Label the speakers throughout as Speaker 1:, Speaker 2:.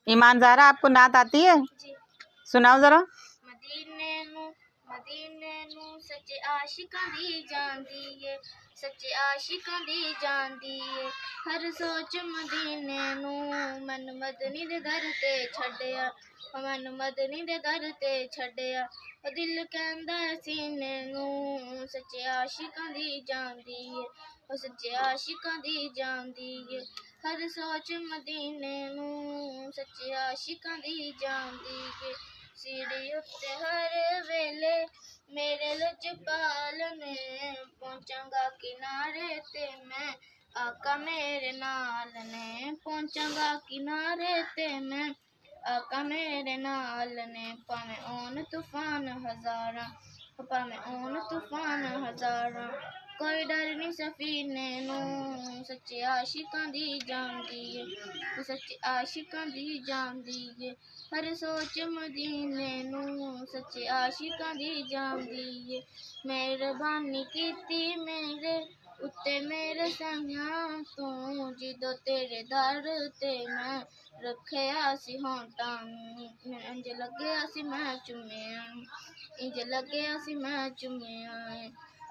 Speaker 1: ईमान ज़हरा, आपको नात आती है?
Speaker 2: जी।
Speaker 1: सुनाओ जरा।
Speaker 2: मदीने नू सच्चे आशिकां दी जांदी है, सच्चे आशिकां दी जांदी है। हर सोच मदीने नू मन मदनी दे दर ते छड्डिया, मन मदनी दे दर ते छड्डिया। ओ दिल कहंदा सीने नू सच्चे आशिकां दी जांदी है, ओ सच्चे आशिकां दी जांदी है। हर सोच मदीने नू सच्चे आशिकां दी जांदी है। सीढ़ी उत्ते हर वेले मेरे लजपाल ने पहुंचांगा किनारे ते मैं, आका मेरे नाल ने पहुंचांगा किनारे ते मैं, आका मेरे नाल ने। भावें ओन तूफान हजारां, भावें ओन तूफान हजारां, कोई डर नहीं सफीने नू सच्चे आशिकां दी जांदी है, सच्चे आशिकां दी जांदी है। हर सोच मदीने नू सच्चे आशिकां दी जांदी है। मेहरबानी कीती मेरे उत्ते मेरे संगियां तू, जिदों तेरे दर ते मैं रखिया सी होंठां नू, इंज लग्गिया सी मैं चुम्मिया, इंज लग्गिया सी मैं चुम्मिया।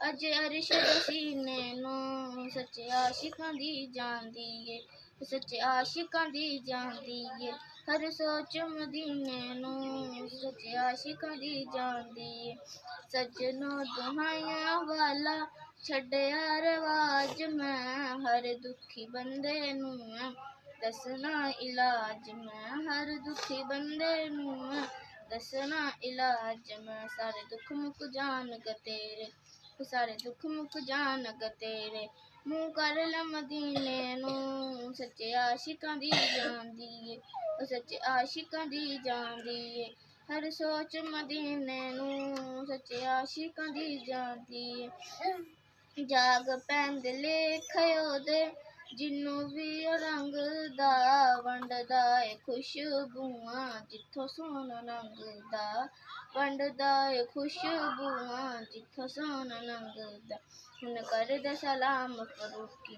Speaker 2: अज अरश दे सीने नू सच्चे आशिकां दी जांदी है, सच्चे आशिकां दी जांदी है। हर सोच मदीने नू सच्चे आशिकां दी जांदी है। सज्जनों दुहाइयां वाला छड्डिया रवाज मैं, हर दुखी बंदे नू दसना इलाज मैं, हर दुखी बंदे नू दसना इलाज मैं। सारे दुख मुक जाणगे तेरे, सारे दुख मुक जाणगे तेरे। मुँह कर ले मदीने नू सच्चे आशिकां दी जांदी है, ओ सच्चे आशिकां दी जांदी है। हर सोच मदीने नू सच्चे आशिकां दी जांदी है। जाग पैंदे लेखे ओदे जिन्नू भी रंगदा, वंडदा ए खुशबूआं जिथों सोहना लंघदा, वंडदा ए खुशबूआं जिथों सोहना लंघदा। हुन करदे सलाम फरूकी,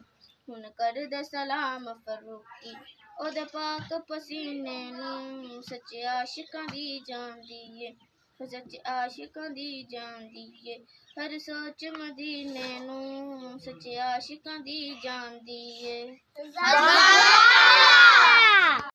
Speaker 2: हुन करदे सलाम फरूकी, ओदे पाक पसीने नू सच्चे आशिकां दी जांदी है, सच्चे आशिकां दी जांदी है। हर सोच मदीने नू सच्चे आशिकां दी जांदी है।